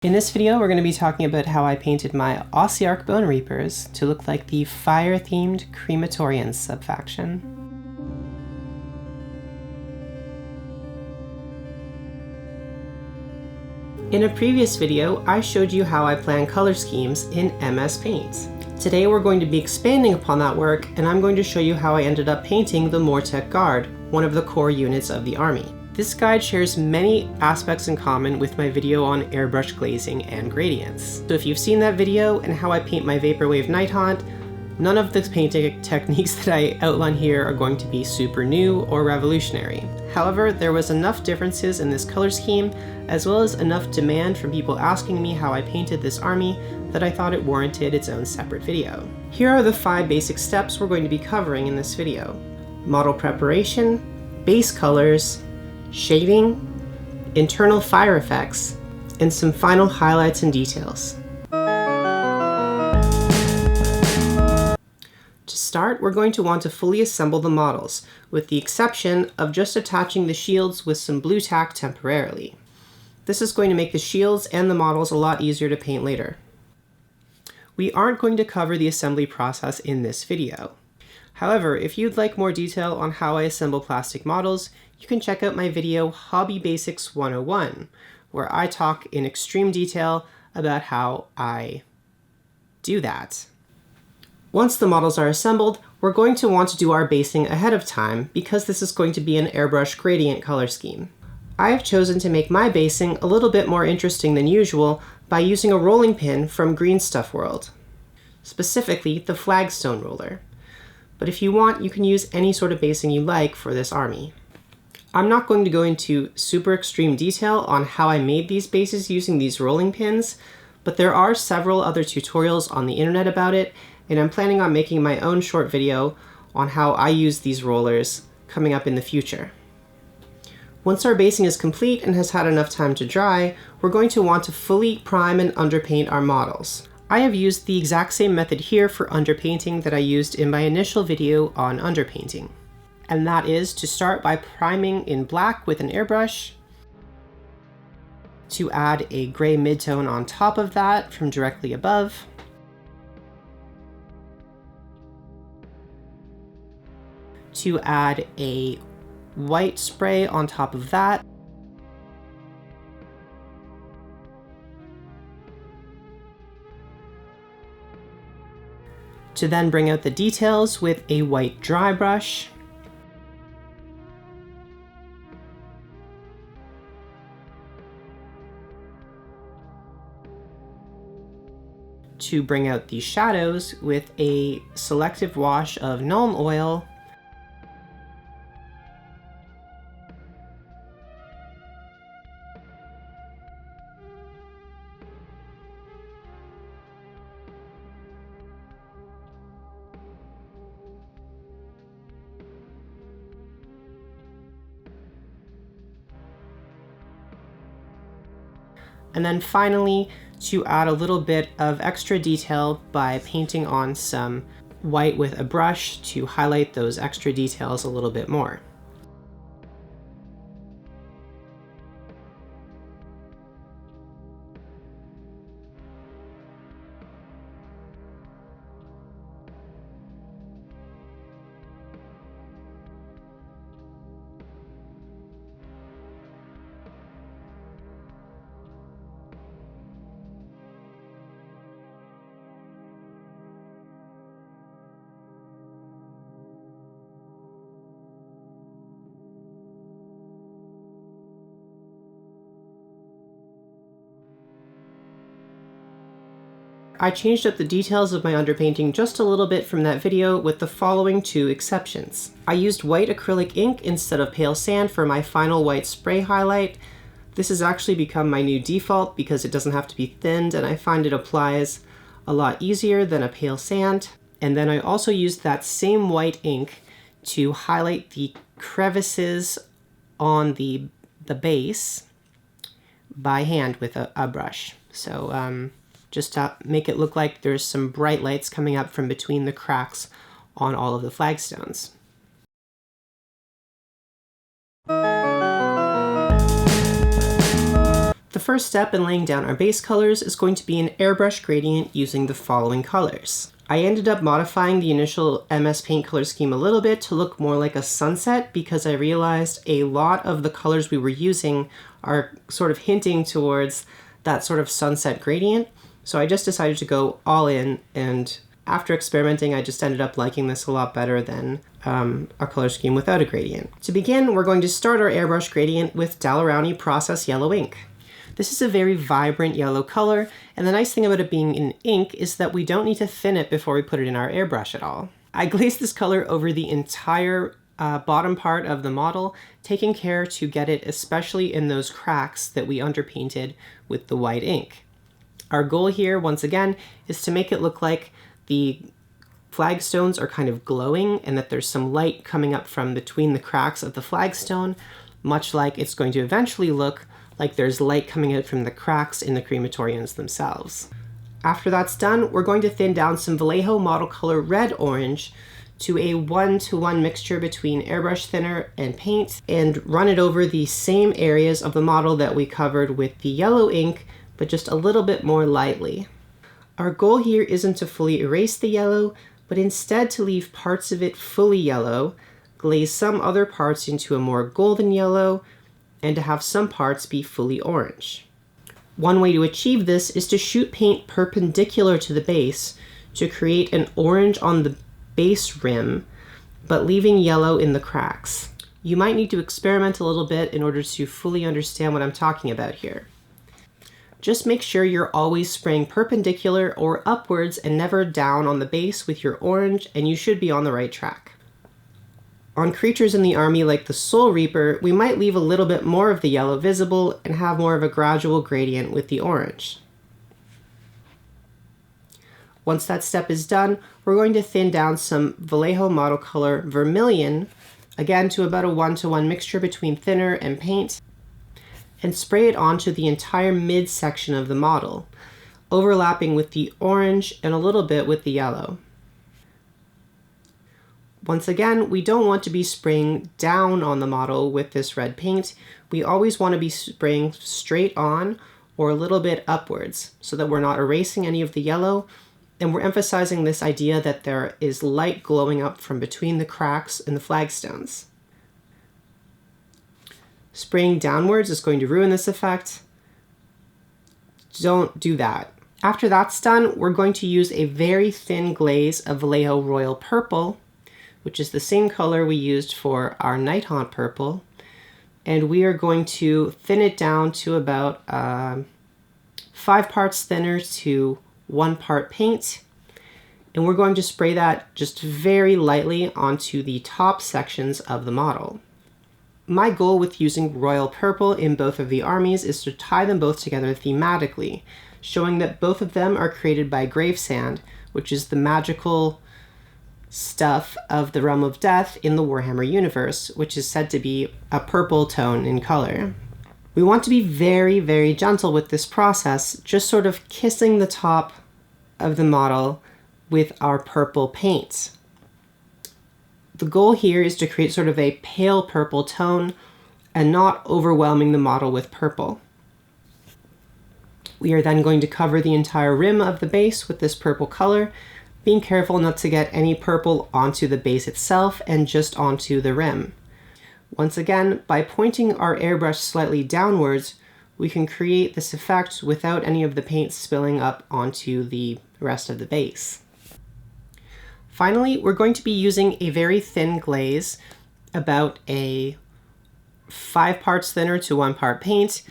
In this video, we're going to be talking about how I painted my Ossiarch Bonereapers to look like the fire-themed Crematorians subfaction. In a previous video, I showed you how I plan color schemes in MS Paint. Today we're going to be expanding upon that work, and I'm going to show you how I ended up painting the Mortec Guard, one of the core units of the army. This guide shares many aspects in common with my video on airbrush glazing and gradients. So if you've seen that video and how I paint my Vaporwave Nighthaunt, none of the painting techniques that I outline here are going to be super new or revolutionary. However, there was enough differences in this color scheme, as well as enough demand from people asking me how I painted this army, that I thought it warranted its own separate video. Here are the 5 basic steps we're going to be covering in this video: model preparation, base colors, shading, internal fire effects, and some final highlights and details. To start, we're going to want to fully assemble the models, with the exception of just attaching the shields with some blue tack temporarily. This is going to make the shields and the models a lot easier to paint later. We aren't going to cover the assembly process in this video. However, if you'd like more detail on how I assemble plastic models, you can check out my video Hobby Basics 101, where I talk in extreme detail about how I do that. Once the models are assembled, we're going to want to do our basing ahead of time because this is going to be an Airbrush Gradient color scheme. I have chosen to make my basing a little bit more interesting than usual by using a rolling pin from Green Stuff World, specifically the Flagstone roller. But if you want, you can use any sort of basing you like for this army. I'm not going to go into super extreme detail on how I made these bases using these rolling pins, but there are several other tutorials on the internet about it, and I'm planning on making my own short video on how I use these rollers coming up in the future. Once our basing is complete and has had enough time to dry, we're going to want to fully prime and underpaint our models. I have used the exact same method here for underpainting that I used in my initial video on underpainting. And that is to start by priming in black with an airbrush, to add a gray midtone on top of that from directly above, to add a white spray on top of that, to then bring out the details with a white dry brush, to bring out the shadows with a selective wash of Nuln Oil, and then finally to add a little bit of extra detail by painting on some white with a brush to highlight those extra details a little bit more. I changed up the details of my underpainting just a little bit from that video with the following 2 exceptions. I used white acrylic ink instead of pale sand for my final white spray highlight. This has actually become my new default because it doesn't have to be thinned, and I find it applies a lot easier than a pale sand. And then I also used that same white ink to highlight the crevices on the base by hand with a brush. So just to make it look like there's some bright lights coming up from between the cracks on all of the flagstones. The The first step in laying down our base colors is going to be an airbrush gradient using the following colors. I ended up modifying the initial MS Paint color scheme a little bit to look more like a sunset because I realized a lot of the colors we were using are sort of hinting towards that sort of sunset gradient. So I just decided to go all in, and after experimenting, I just ended up liking this a lot better than a color scheme without a gradient. To begin, we're going to start our airbrush gradient with Rowney Process Yellow ink. This is a very vibrant yellow color, and the nice thing about it being in ink is that we don't need to thin it before we put it in our airbrush at all. I glazed this color over the entire bottom part of the model, taking care to get it especially in those cracks that we underpainted with the white ink. Our goal here, once again, is to make it look like the flagstones are kind of glowing and that there's some light coming up from between the cracks of the flagstone, much like it's going to eventually look like there's light coming out from the cracks in the Crematorians themselves. After that's done, we're going to thin down some Vallejo model color red orange to a 1-to-1 mixture between airbrush thinner and paint, and run it over the same areas of the model that we covered with the yellow ink, but just a little bit more lightly. Our goal here isn't to fully erase the yellow, but instead to leave parts of it fully yellow, glaze some other parts into a more golden yellow, and to have some parts be fully orange. One way to achieve this is to shoot paint perpendicular to the base to create an orange on the base rim, but leaving yellow in the cracks. You might need to experiment a little bit in order to fully understand what I'm talking about here. Just make sure you're always spraying perpendicular or upwards and never down on the base with your orange, and you should be on the right track. On creatures in the army like the Soul Reaper, we might leave a little bit more of the yellow visible and have more of a gradual gradient with the orange. Once that step is done, we're going to thin down some Vallejo model color Vermillion, again to about a 1-to-1 mixture between thinner and paint, and spray it onto the entire midsection of the model, overlapping with the orange and a little bit with the yellow. Once again, we don't want to be spraying down on the model with this red paint. We always want to be spraying straight on or a little bit upwards so that we're not erasing any of the yellow, and we're emphasizing this idea that there is light glowing up from between the cracks in the flagstones. Spraying downwards is going to ruin this effect. Don't do that. After that's done, we're going to use a very thin glaze of Vallejo Royal Purple, which is the same color we used for our Nighthaunt Purple, and we are going to thin it down to about 5 parts thinner to 1 part paint, and we're going to spray that just very lightly onto the top sections of the model. My goal with using Royal Purple in both of the armies is to tie them both together thematically, showing that both of them are created by Gravesand, which is the magical stuff of the Realm of Death in the Warhammer universe, which is said to be a purple tone in color. We want to be very, very gentle with this process, just sort of kissing the top of the model with our purple paint. The goal here is to create sort of a pale purple tone and not overwhelming the model with purple. We are then going to cover the entire rim of the base with this purple color, being careful not to get any purple onto the base itself and just onto the rim. Once again, by pointing our airbrush slightly downwards, we can create this effect without any of the paint spilling up onto the rest of the base. Finally, we're going to be using a very thin glaze, about a 5 parts thinner to 1 part paint,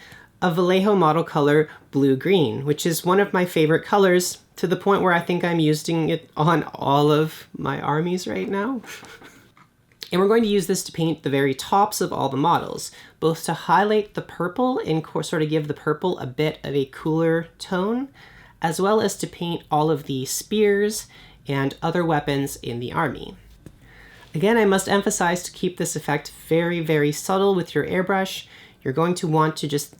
of Vallejo model color Blue-Green, which is one of my favorite colors, to the point where I think I'm using it on all of my armies right now. And we're going to use this to paint the very tops of all the models, both to highlight the purple and sort of give the purple a bit of a cooler tone, as well as to paint all of the spears and other weapons in the army. Again, I must emphasize to keep this effect very, very subtle with your airbrush. You're going to want to just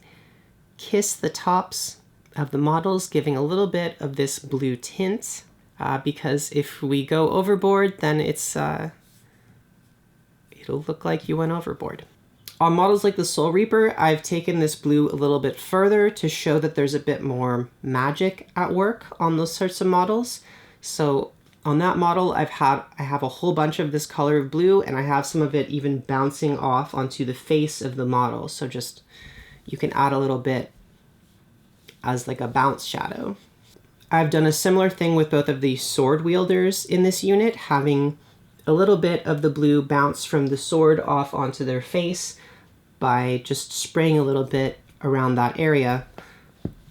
kiss the tops of the models, giving a little bit of this blue tint, because if we go overboard, then it'll look like you went overboard. On models like the Soul Reaper, I've taken this blue a little bit further to show that there's a bit more magic at work on those sorts of models. So on that model, I have a whole bunch of this color of blue, and I have some of it even bouncing off onto the face of the model. So just, you can add a little bit as like a bounce shadow. I've done a similar thing with both of the sword wielders in this unit, having a little bit of the blue bounce from the sword off onto their face by just spraying a little bit around that area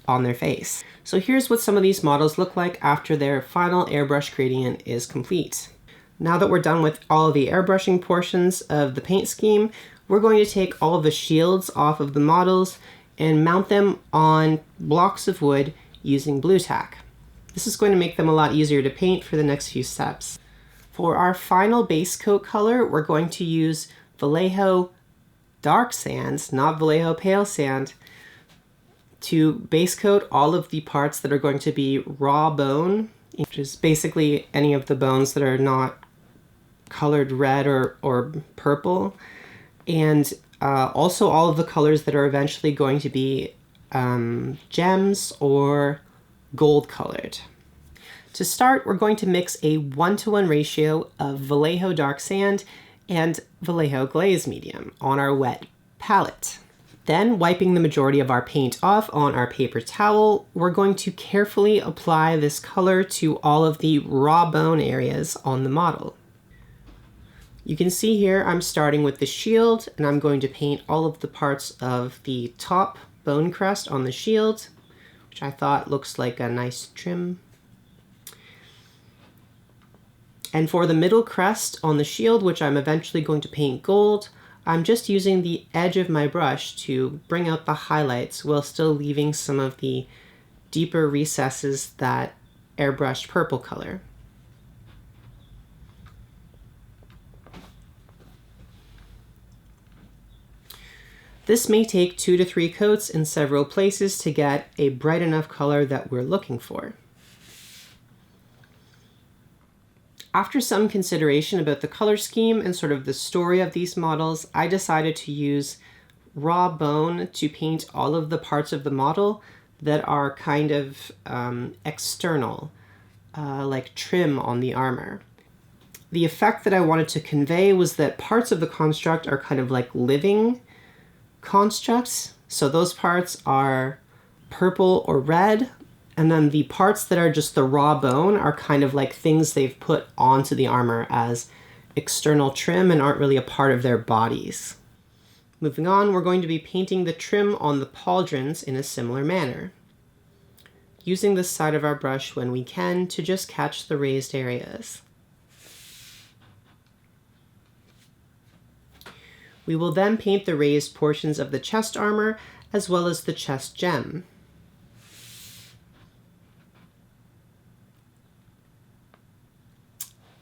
on their face. So here's what some of these models look like after their final airbrush gradient is complete. Now that we're done with all of the airbrushing portions of the paint scheme, we're going to take all of the shields off of the models and mount them on blocks of wood using blue tack. This is going to make them a lot easier to paint for the next few steps. For our final base coat color, we're going to use Vallejo Dark Sands, not Vallejo Pale Sand, to base coat all of the parts that are going to be raw bone, which is basically any of the bones that are not colored red or purple, and also all of the colors that are eventually going to be gems or gold colored. To start, we're going to mix a 1-to-1 ratio of Vallejo Dark Sand and Vallejo Glaze Medium on our wet palette. Then, wiping the majority of our paint off on our paper towel, we're going to carefully apply this color to all of the raw bone areas on the model. You can see here I'm starting with the shield, and I'm going to paint all of the parts of the top bone crest on the shield, which I thought looks like a nice trim. And for the middle crest on the shield, which I'm eventually going to paint gold, I'm just using the edge of my brush to bring out the highlights while still leaving some of the deeper recesses that airbrushed purple color. This may take 2 to 3 coats in several places to get a bright enough color that we're looking for. After some consideration about the color scheme and sort of the story of these models, I decided to use raw bone to paint all of the parts of the model that are kind of external, like trim on the armor. The effect that I wanted to convey was that parts of the construct are kind of like living constructs. So those parts are purple or red, and then the parts that are just the raw bone are kind of like things they've put onto the armor as external trim and aren't really a part of their bodies. Moving on, we're going to be painting the trim on the pauldrons in a similar manner, using the side of our brush when we can to just catch the raised areas. We will then paint the raised portions of the chest armor as well as the chest gem.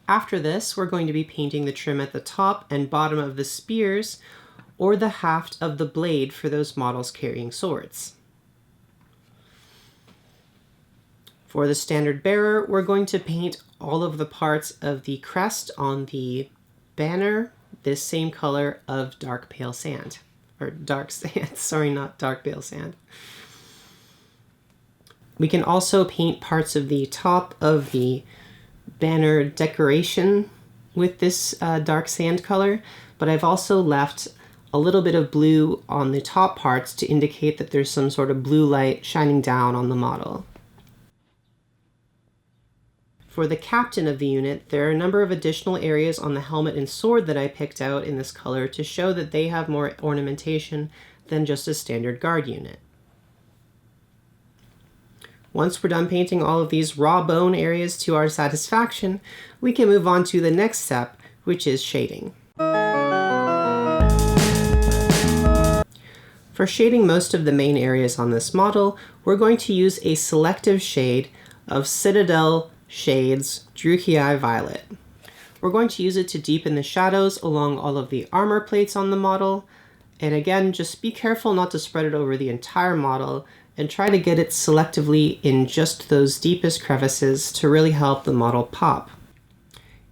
After this, we're going to be painting the trim at the top and bottom of the spears or the haft of the blade for those models carrying swords. For the standard bearer, we're going to paint all of the parts of the crest on the banner this same color of dark pale sand. Or dark sand, sorry, not dark pale sand. We can also paint parts of the top of the banner decoration with this dark sand color, but I've also left a little bit of blue on the top parts to indicate that there's some sort of blue light shining down on the model. For the captain of the unit, there are a number of additional areas on the helmet and sword that I picked out in this color to show that they have more ornamentation than just a standard guard unit. Once we're done painting all of these raw bone areas to our satisfaction, we can move on to the next step, which is shading. For shading most of the main areas on this model, we're going to use a selective shade of Citadel Shades Druchii Violet. We're going to use it to deepen the shadows along all of the armor plates on the model, and again, just be careful not to spread it over the entire model, and try to get it selectively in just those deepest crevices to really help the model pop.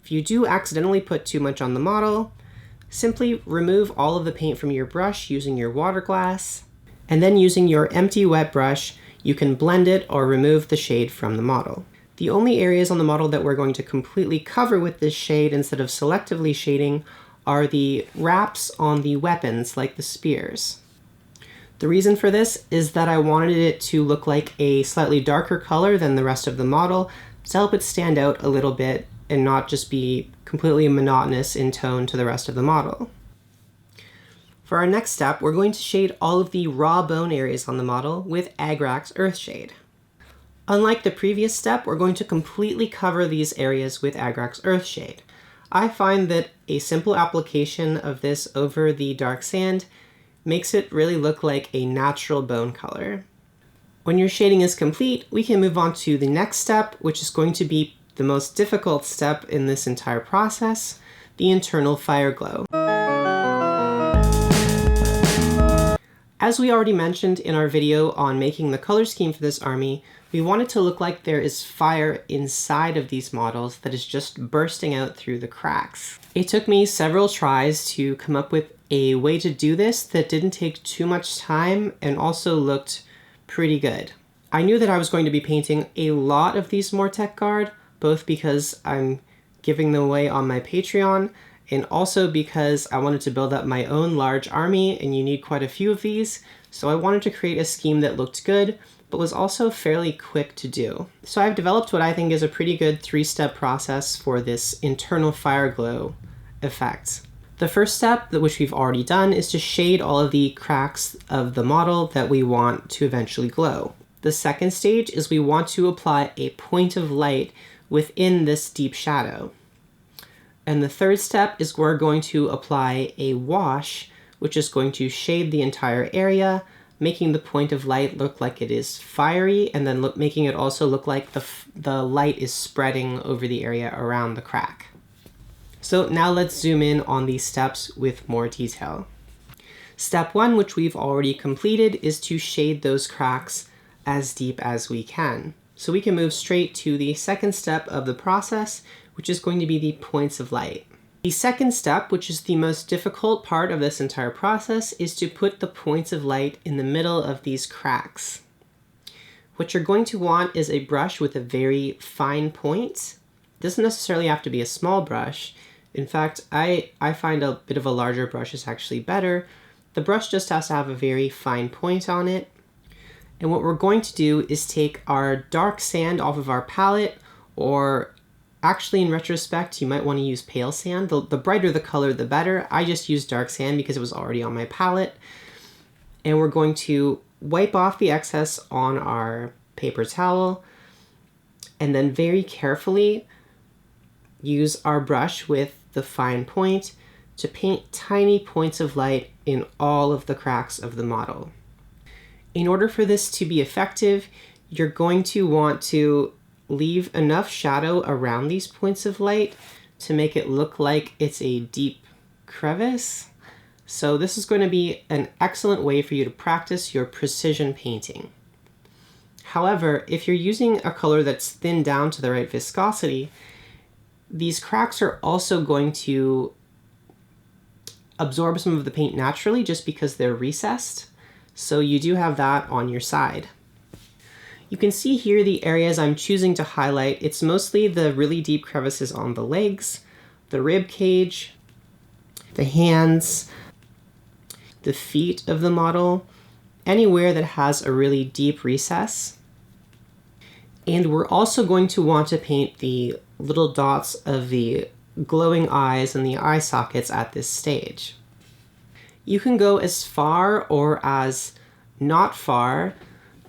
If you do accidentally put too much on the model, Simply remove all of the paint from your brush using your water glass, and then using your empty wet brush, you can blend it or remove the shade from the model. The only areas on the model that we're going to completely cover with this shade instead of selectively shading are the wraps on the weapons, like the spears. The reason for this is that I wanted it to look like a slightly darker color than the rest of the model to help it stand out a little bit and not just be completely monotonous in tone to the rest of the model. For our next step, we're going to shade all of the raw bone areas on the model with Agrax Earthshade. Unlike the previous step, we're going to completely cover these areas with Agrax Earthshade. I find that a simple application of this over the dark sand makes it really look like a natural bone color. When your shading is complete, we can move on to the next step, which is going to be the most difficult step in this entire process, the internal fire glow. As we already mentioned in our video on making the color scheme for this army, we want it to look like there is fire inside of these models that is just bursting out through the cracks. It took me several tries to come up with a way to do this that didn't take too much time and also looked pretty good. I knew that I was going to be painting a lot of these Mortek Guard, both because I'm giving them away on my Patreon, and also because I wanted to build up my own large army, and you need quite a few of these, so I wanted to create a scheme that looked good, but was also fairly quick to do. So I've developed what I think is a pretty good 3-step process for this internal fire glow effect. The first step, which we've already done, is to shade all of the cracks of the model that we want to eventually glow. The second stage is we want to apply a point of light within this deep shadow. And the third step is we're going to apply a wash, which is going to shade the entire area, making the point of light look like it is fiery, and then making it also look like the light is spreading over the area around the crack. So now let's zoom in on these steps with more detail. Step 1, which we've already completed, is to shade those cracks as deep as we can. So we can move straight to the second step of the process, which is going to be the points of light. The second step, which is the most difficult part of this entire process, is to put the points of light in the middle of these cracks. What you're going to want is a brush with a very fine point. It doesn't necessarily have to be a small brush. In fact, I find a bit of a larger brush is actually better. The brush just has to have a very fine point on it. And what we're going to do is take our dark sand off of our palette, or actually in retrospect, you might want to use pale sand. The brighter the color, the better. I just used dark sand because it was already on my palette. And we're going to wipe off the excess on our paper towel, and then very carefully use our brush with the fine point to paint tiny points of light in all of the cracks of the model. In order for this to be effective, you're going to want to leave enough shadow around these points of light to make it look like it's a deep crevice. So this is going to be an excellent way for you to practice your precision painting. However, if you're using a color that's thinned down to the right viscosity, these cracks are also going to absorb some of the paint naturally just because they're recessed. So you do have that on your side. You can see here the areas I'm choosing to highlight. It's mostly the really deep crevices on the legs, the rib cage, the hands, the feet of the model, anywhere that has a really deep recess. And we're also going to want to paint the little dots of the glowing eyes and the eye sockets at this stage. You can go as far or as not far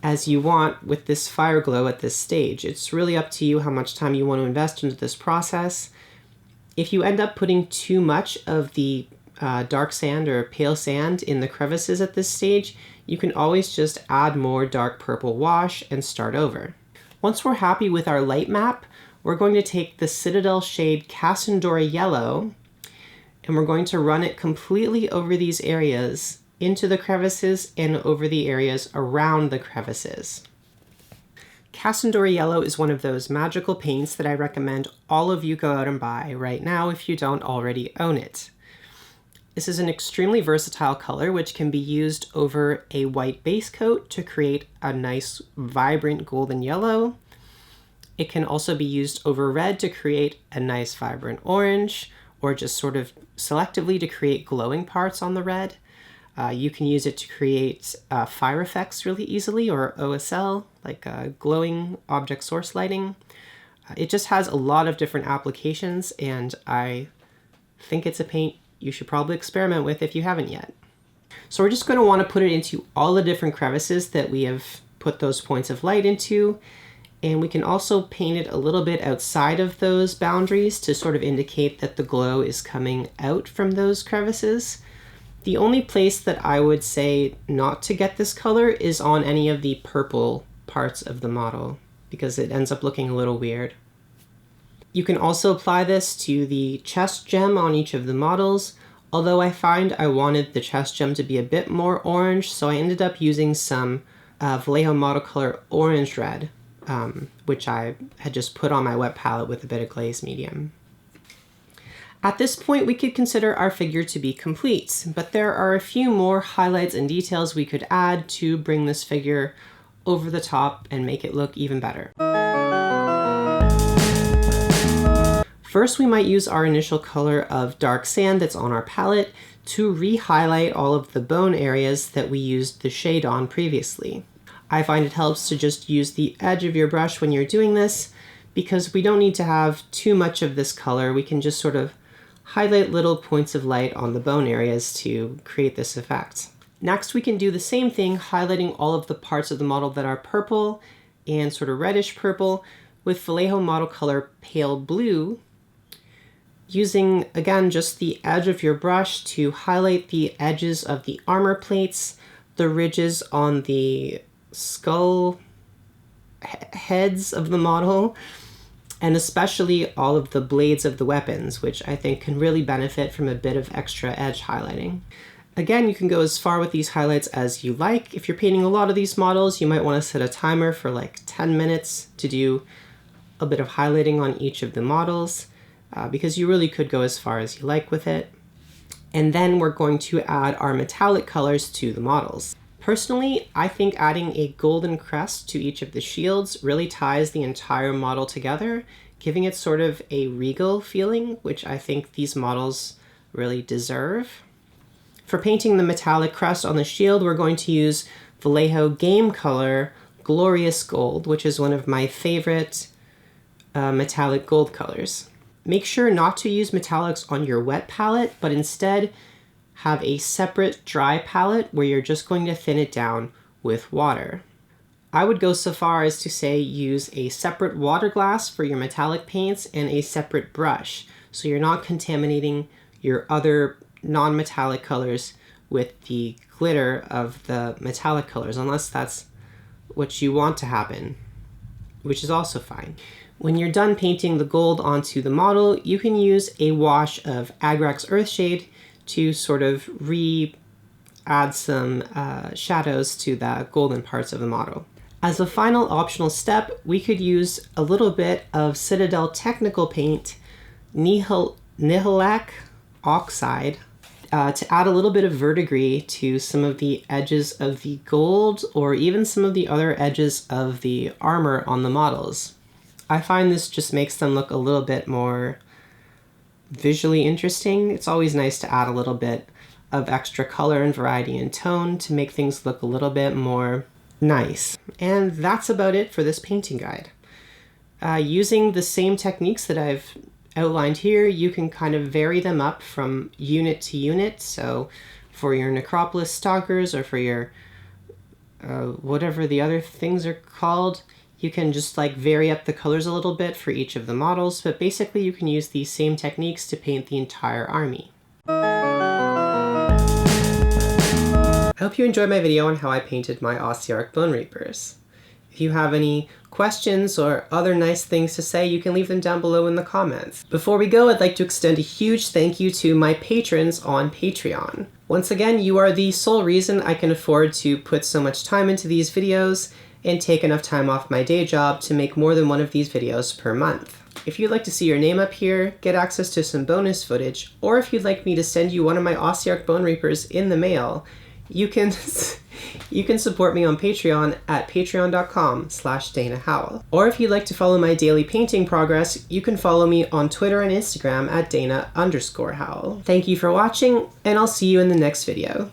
as you want with this fire glow at this stage. It's really up to you how much time you want to invest into this process. If you end up putting too much of the dark sand or pale sand in the crevices at this stage, you can always just add more dark purple wash and start over. Once we're happy with our light map, we're going to take the Citadel shade Casandora Yellow, and we're going to run it completely over these areas, into the crevices and over the areas around the crevices. Casandora Yellow is one of those magical paints that I recommend all of you go out and buy right now if you don't already own it. This is an extremely versatile color which can be used over a white base coat to create a nice vibrant golden yellow. It can also be used over red to create a nice vibrant orange, or just sort of selectively to create glowing parts on the red. You can use it to create fire effects really easily, or OSL, like glowing object source lighting. It just has a lot of different applications, and I think it's a paint you should probably experiment with if you haven't yet. So we're just going to want to put it into all the different crevices that we have put those points of light into, and we can also paint it a little bit outside of those boundaries to sort of indicate that the glow is coming out from those crevices. The only place that I would say not to get this color is on any of the purple parts of the model, because it ends up looking a little weird. You can also apply this to the chest gem on each of the models, although I find I wanted the chest gem to be a bit more orange, so I ended up using some Vallejo Model Color Orange Red, which I had just put on my wet palette with a bit of glaze medium. At this point, we could consider our figure to be complete, but there are a few more highlights and details we could add to bring this figure over the top and make it look even better. First, we might use our initial color of dark sand that's on our palette to re-highlight all of the bone areas that we used the shade on previously. I find it helps to just use the edge of your brush when you're doing this, because we don't need to have too much of this color. We can just sort of highlight little points of light on the bone areas to create this effect. Next, we can do the same thing, highlighting all of the parts of the model that are purple and sort of reddish purple with Vallejo Model Color Pale Blue, using, again, just the edge of your brush to highlight the edges of the armor plates, the ridges on the skull heads of the model, and especially all of the blades of the weapons, which I think can really benefit from a bit of extra edge highlighting. Again, you can go as far with these highlights as you like. If you're painting a lot of these models, you might want to set a timer for like 10 minutes to do a bit of highlighting on each of the models, because you really could go as far as you like with it. And then we're going to add our metallic colors to the models. Personally, I think adding a golden crest to each of the shields really ties the entire model together, giving it sort of a regal feeling, which I think these models really deserve. For painting the metallic crest on the shield, we're going to use Vallejo Game Color Glorious Gold, which is one of my favorite metallic gold colors. Make sure not to use metallics on your wet palette, but instead have a separate dry palette where you're just going to thin it down with water. I would go so far as to say use a separate water glass for your metallic paints and a separate brush, so you're not contaminating your other non-metallic colors with the glitter of the metallic colors, unless that's what you want to happen, which is also fine. When you're done painting the gold onto the model, you can use a wash of Agrax Earthshade to sort of add some shadows to the golden parts of the model. As a final optional step, we could use a little bit of Citadel technical paint, Nihilakh Oxide, to add a little bit of verdigris to some of the edges of the gold, or even some of the other edges of the armor on the models. I find this just makes them look a little bit more visually interesting. It's always nice to add a little bit of extra color and variety and tone to make things look a little bit more nice. And that's about it for this painting guide. Using the same techniques that I've outlined here, you can kind of vary them up from unit to unit. So for your Necropolis Stalkers, or for your whatever the other things are called, you can just like vary up the colors a little bit for each of the models, but basically you can use these same techniques to paint the entire army. I hope you enjoyed my video on how I painted my Ossiarch Bonereapers. If you have any questions or other nice things to say, you can leave them down below in the comments. Before we go, I'd like to extend a huge thank you to my patrons on Patreon. Once again, you are the sole reason I can afford to put so much time into these videos, and take enough time off my day job to make more than one of these videos per month. If you'd like to see your name up here, get access to some bonus footage, or if you'd like me to send you one of my Ossiarch Bonereapers in the mail, you can support me on Patreon at patreon.com/DanaHowell. Or if you'd like to follow my daily painting progress, you can follow me on Twitter and Instagram at Dana_Howell. Thank you for watching, and I'll see you in the next video.